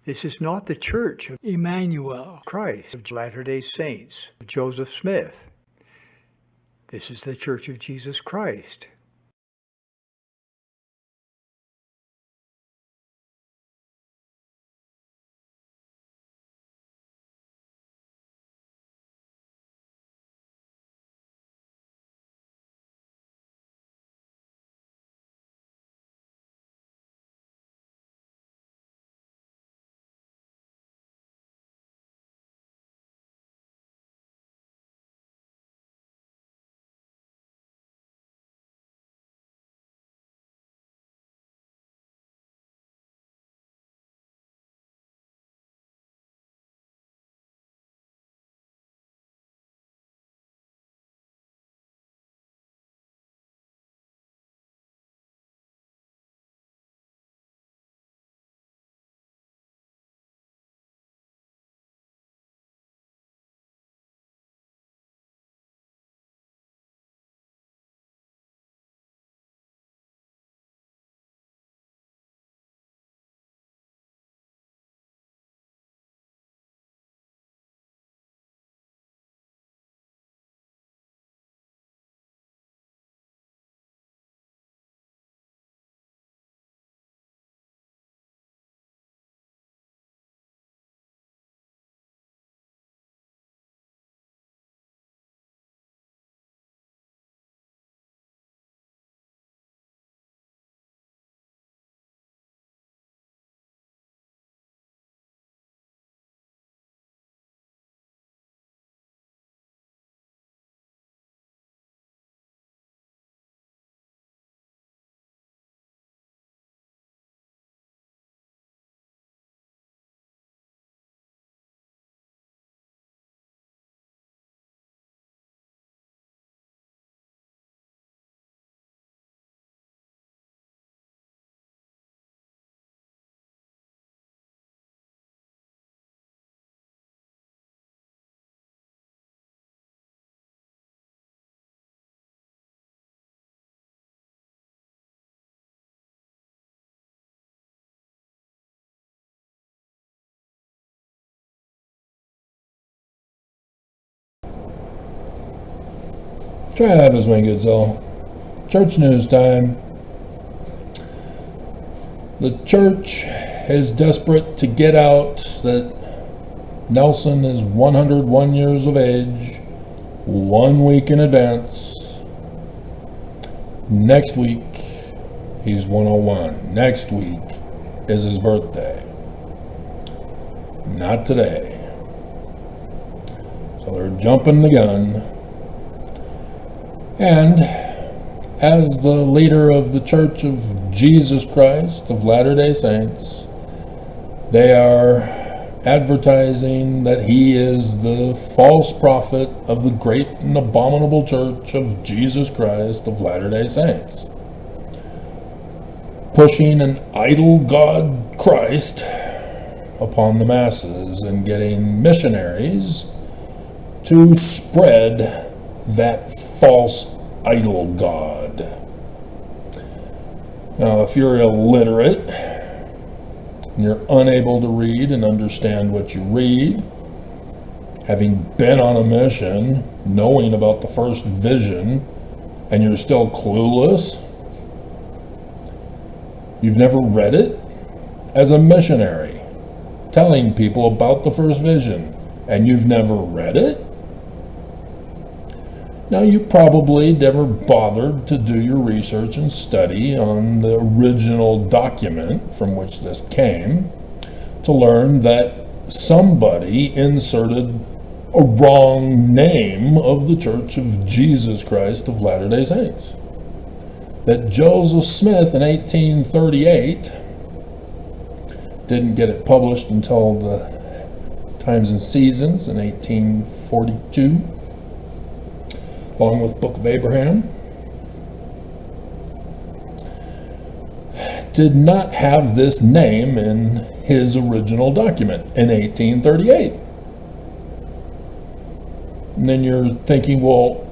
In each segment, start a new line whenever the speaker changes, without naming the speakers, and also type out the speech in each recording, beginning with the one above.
This is not the Church of Emmanuel, Christ of Latter-day Saints, of Joseph Smith. This is the Church of Jesus Christ.
Try that this way, good soul. Church news time. The church is desperate to get out that Nelson is 101 years of age, 1 week in advance. Next week, he's 101. Next week is his birthday. Not today. So they're jumping the gun. And as the leader of the Church of Jesus Christ of Latter-day Saints, they are advertising that he is the false prophet of the great and abominable Church of Jesus Christ of Latter-day Saints, pushing an idol god Christ upon the masses and getting missionaries to spread that false idol god. Now, if you're illiterate and you're unable to read and understand what you read, having been on a mission, knowing about the first vision, and you're still clueless, you've never read it, as a missionary, telling people about the first vision, and you've never read it? Now, you probably never bothered to do your research and study on the original document from which this came to learn that somebody inserted a wrong name of the Church of Jesus Christ of Latter-day Saints. That Joseph Smith in 1838 didn't get it published until the Times and Seasons in 1842. Along with Book of Abraham, did not have this name in his original document in 1838. And then you're thinking, well,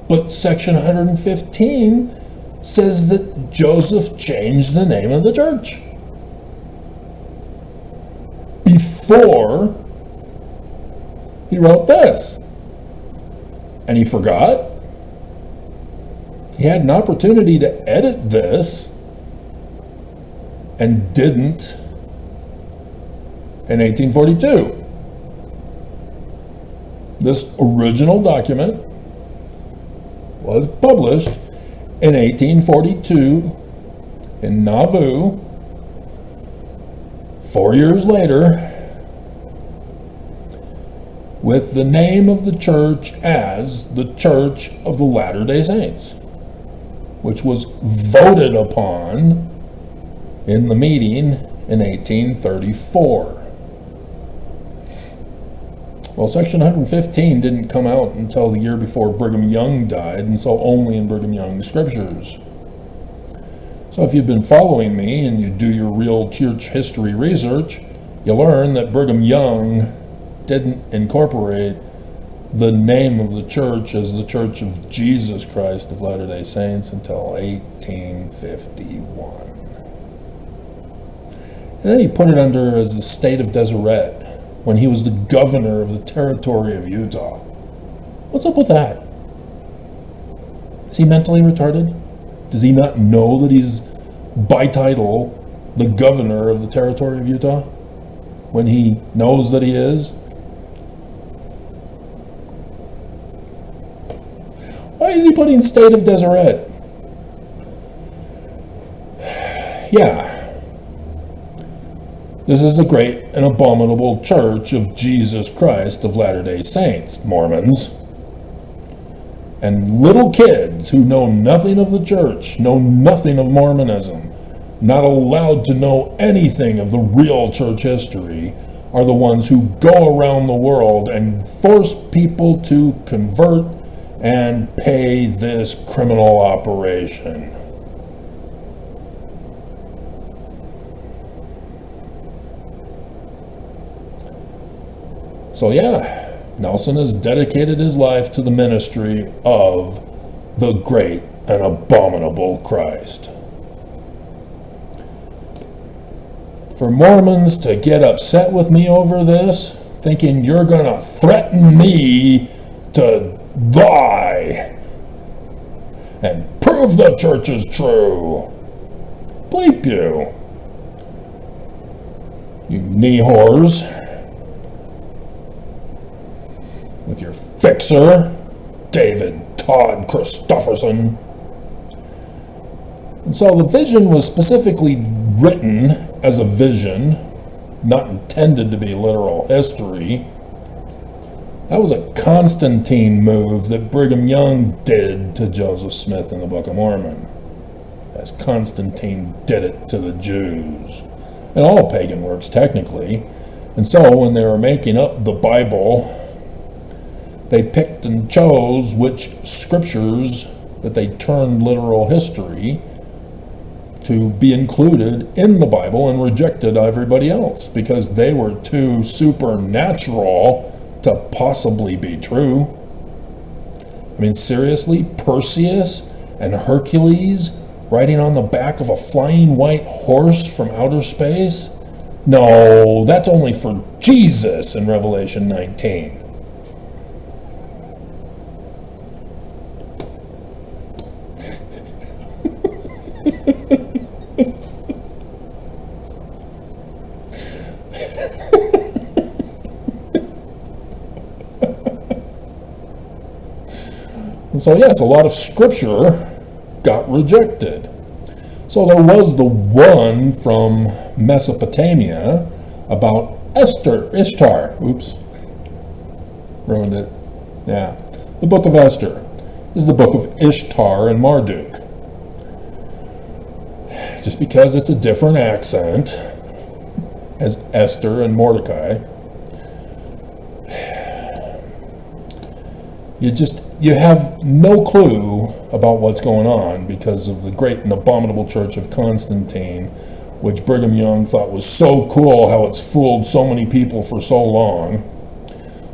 but section 115 says that Joseph changed the name of the church. before he wrote this. And he forgot. He had an opportunity to edit this and didn't in 1842. This original document was published in 1842 in Nauvoo. 4 years later, with the name of the church as the Church of the Latter-day Saints, which was voted upon in the meeting in 1834. Well, Section 115 didn't come out until the year before Brigham Young died, and so only in Brigham Young's scriptures. So if you've been following me and you do your real church history research, you learn that Brigham Young didn't incorporate the name of the church as the Church of Jesus Christ of Latter-day Saints until 1851. And then he put it under as the state of Deseret when he was the governor of the territory of Utah. What's up with that? Is he mentally retarded? Does he not know that he's by title the governor of the territory of Utah when he knows that he is? Why is he putting state of Deseret? Yeah. This is the great and abominable Church of Jesus Christ of Latter-day Saints, Mormons. And little kids who know nothing of the church, know nothing of Mormonism, not allowed to know anything of the real church history, are the ones who go around the world and force people to convert and pay this criminal operation. So yeah, Nelson has dedicated his life to the ministry of the great and abominable Christ. For Mormons to get upset with me over this, thinking you're going to threaten me to die and prove the church is true. Bleep you. You knee whores. With your fixer, David Todd Christofferson. And so the vision was specifically written as a vision, not intended to be literal history. That was a Constantine move that Brigham Young did to Joseph Smith in the Book of Mormon, as Constantine did it to the Jews, and all pagan works technically. And so when they were making up the Bible, they picked and chose which scriptures that they turned literal history to be included in the Bible and rejected everybody else because they were too supernatural to possibly be true. I mean, seriously, Perseus and Hercules riding on the back of a flying white horse from outer space? No, that's only for Jesus in Revelation 19. And so yes, a lot of scripture got rejected. So there was the one from Mesopotamia about Ishtar. Oops. Ruined it. Yeah. The book of Esther is the book of Ishtar and Marduk. Just because it's a different accent as Esther and Mordecai, you have no clue about what's going on because of the great and abominable Church of Constantine, which Brigham Young thought was so cool how it's fooled so many people for so long.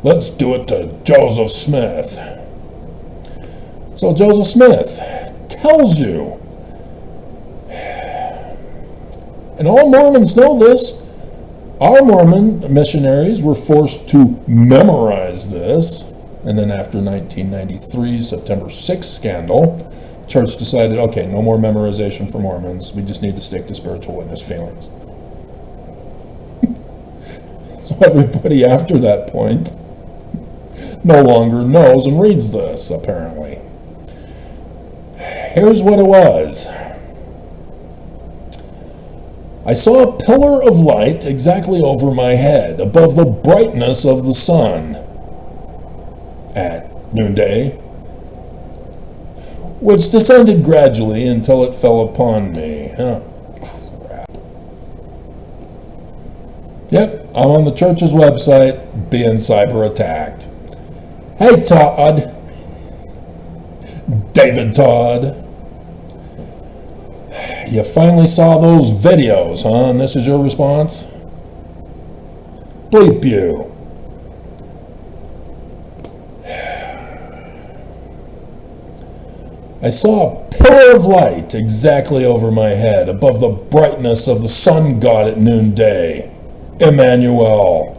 Let's do it to Joseph Smith. So Joseph Smith tells you, and all Mormons know this, Our Mormon missionaries were forced to memorize this, and then after 1993's September 6th scandal, the church decided, okay, no more memorization for Mormons. We just need to stick to spiritual witness feelings. So everybody after that point no longer knows and reads this, apparently. Here's what it was. I saw a pillar of light exactly over my head, above the brightness of the sun, at noonday, which descended gradually until it fell upon me. Oh, crap. Yep, I'm on the church's website being cyber attacked. Hey, Todd. David Todd. You finally saw those videos, huh? And this is your response? Bleep you. I saw a pillar of light exactly over my head, above the brightness of the sun god at noonday. Emmanuel.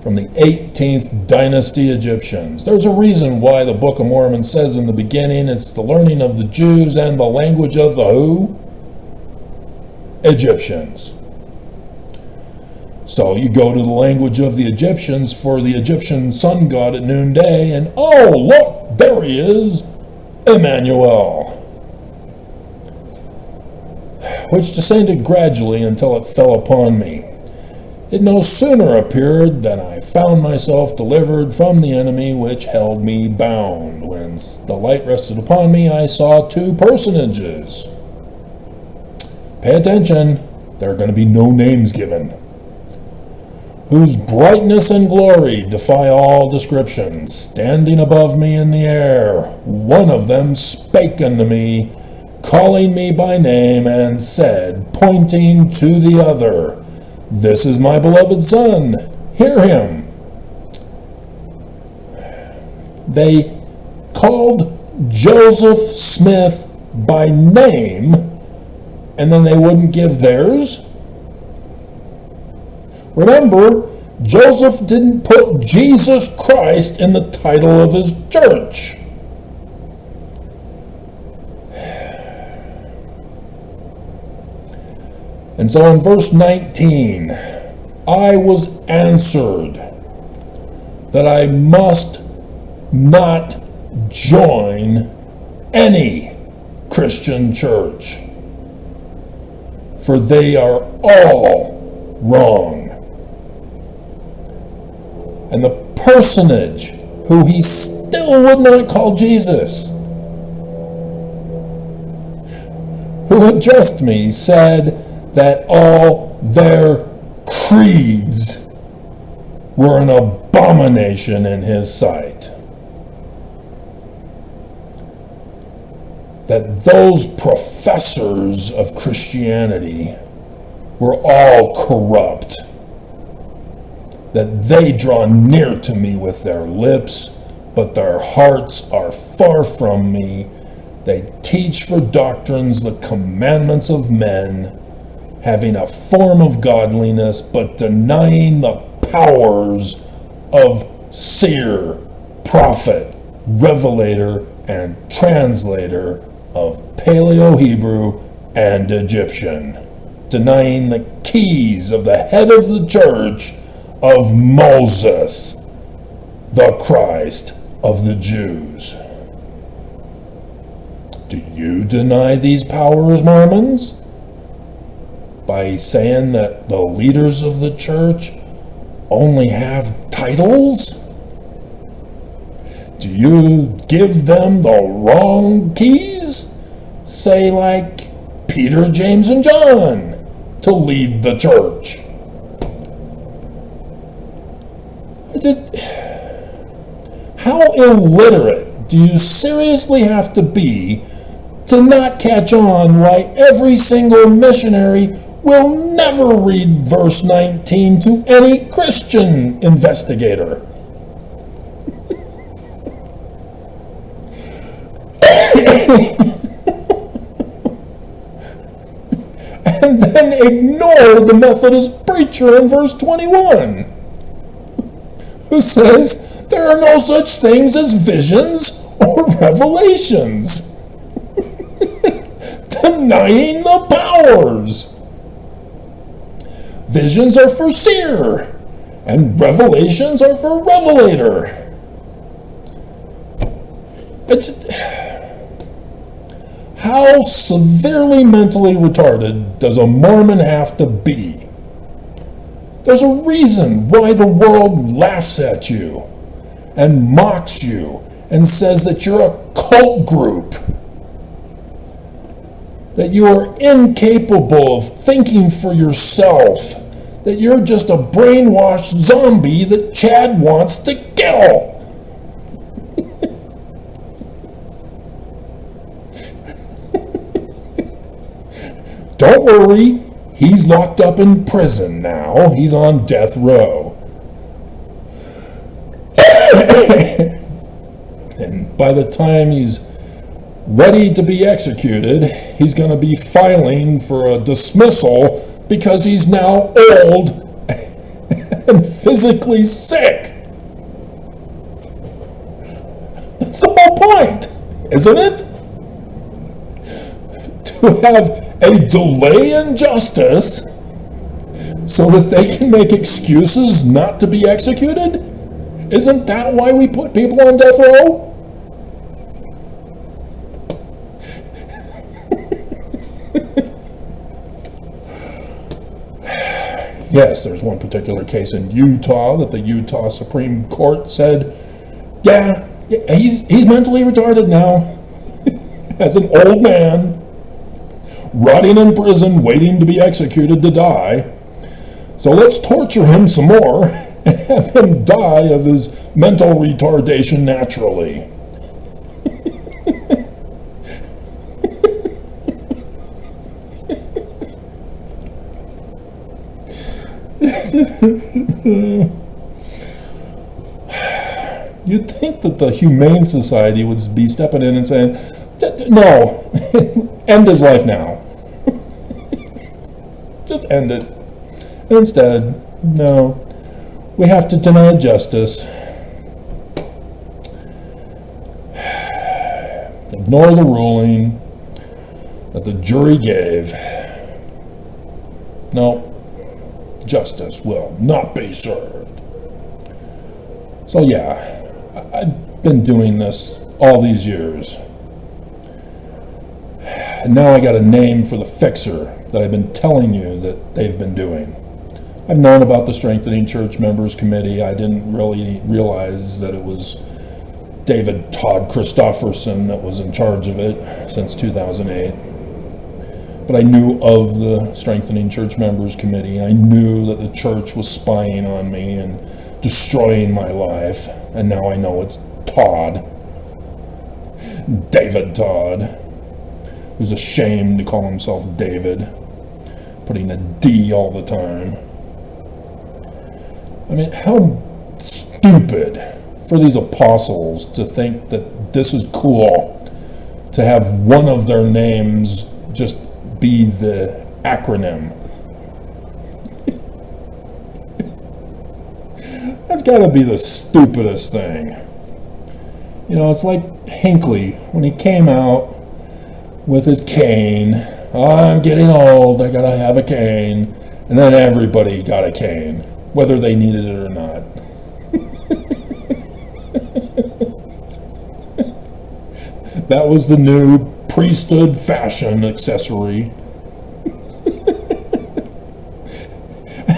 From the 18th dynasty Egyptians. There's a reason why the Book of Mormon says in the beginning it's the learning of the Jews and the language of the who? Egyptians. So you go to the language of the Egyptians for the Egyptian sun god at noonday, and oh, look, there he is, Emmanuel. Which descended gradually until it fell upon me. It no sooner appeared than I found myself delivered from the enemy which held me bound. When the light rested upon me, I saw two personages. Pay attention, there are going to be no names given. Whose brightness and glory defy all description, standing above me in the air. One of them spake unto me, calling me by name, and said, pointing to the other, This is my beloved Son, hear him. They called Joseph Smith by name, and then they wouldn't give theirs. Remember, Joseph didn't put Jesus Christ in the title of his church. And so in verse 19, I was answered that I must not join any Christian church, for they are all wrong. And the personage who he still would not call Jesus, who addressed me, said that all their creeds were an abomination in his sight. That those professors of Christianity were all corrupt. That they draw near to me with their lips, but their hearts are far from me. They teach for doctrines the commandments of men, having a form of godliness, but denying the powers of seer, prophet, revelator, and translator of Paleo-Hebrew and Egyptian, denying the keys of the head of the church of Moses, the Christ of the Jews. Do you deny these powers, Mormons? By saying that the leaders of the church only have titles? Do you give them the wrong keys? Say like Peter, James, and John to lead the church. How illiterate do you seriously have to be to not catch on why every single missionary will never read verse 19 to any Christian investigator? And and ignore the Methodist preacher in verse 21, who says there are no such things as visions or revelations, denying the powers. Visions are for seer, and revelations are for revelator. How severely mentally retarded does a Mormon have to be? There's a reason why the world laughs at you and mocks you and says that you're a cult group, that you are incapable of thinking for yourself, that you're just a brainwashed zombie that Chad wants to kill. Don't worry, he's locked up in prison now. He's on death row. And by the time he's ready to be executed, he's going to be filing for a dismissal because he's now old and physically sick. That's the whole point, isn't it? To have a delay in justice so that they can make excuses not to be executed? Isn't that why we put people on death row? Yes, there's one particular case in Utah that the Utah Supreme Court said, yeah, he's mentally retarded now. As an old man, rotting in prison, waiting to be executed to die. So let's torture him some more and have him die of his mental retardation naturally. You'd think that the Humane Society would be stepping in and saying, no, end his life now. Just end it. And instead, no, we have to deny justice. Ignore the ruling that the jury gave. No, justice will not be served. So yeah, I've been doing this all these years. And now I got a name for the fixer that I've been telling you that they've been doing. I've known about the Strengthening Church Members Committee. I didn't really realize that it was David Todd Christofferson that was in charge of it since 2008. But I knew of the Strengthening Church Members Committee. I knew that the church was spying on me and destroying my life. And now I know it's Todd. David Todd. Who's ashamed to call himself David, putting a D all the time. I mean, how stupid for these apostles to think that this is cool, to have one of their names just be the acronym. That's got to be the stupidest thing. You know, it's like Hinckley when he came out with his cane. I'm getting old, I gotta have a cane. And then everybody got a cane, whether they needed it or not. That was the new priesthood fashion accessory.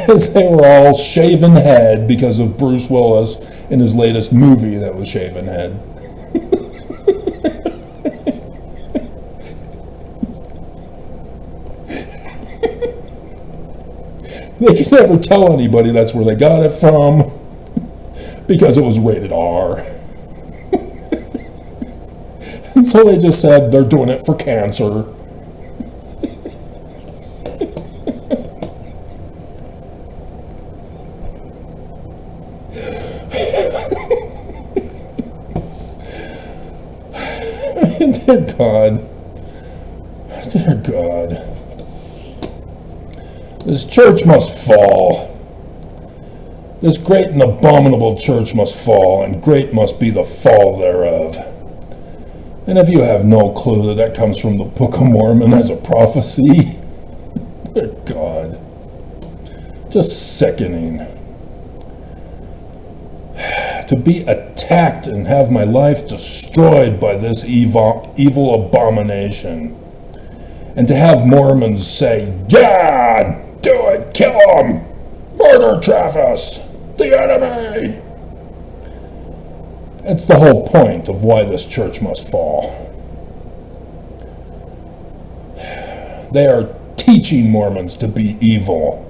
As they were all shaven head because of Bruce Willis in his latest movie that was shaven head. They could never tell anybody that's where they got it from because it was rated R. And so they just said they're doing it for cancer. Dear God. Dear God. This church must fall. This great and abominable church must fall, and great must be the fall thereof. And if you have no clue that comes from the Book of Mormon as a prophecy, dear God, just sickening. To be attacked and have my life destroyed by this evil abomination. And to have Mormons say, yeah, do it, kill him, murder Travis, the enemy. It's the whole point of why this church must fall. They are teaching Mormons to be evil.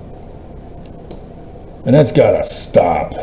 And that's got to stop.